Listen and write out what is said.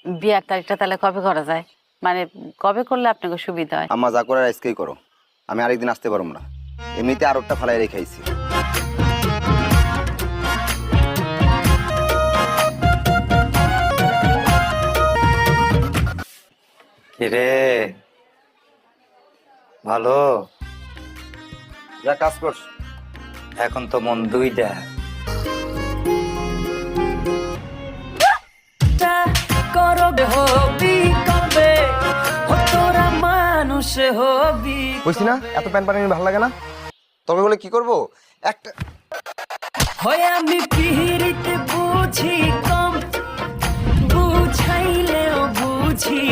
বিয়ার তারিখটা তাহলে কবে করা যায়? মানে কবে করলে আপনাকে সুবিধা হয়? আম্মা যা করার আজকেই করো, আমি আরেকদিন আসতে পারবো না। এমনিতে আরোটা ফালাই রেখেছি। কিরে ভালো? যা কাজ করছ। এখন তো মন দুইটা। বুঝছি না, এত প্যান পানি ভালো লাগে না। তবে বলে কি করবো একটা আমি পিরিতে বুঝি কম বুঝাইলেও বুঝি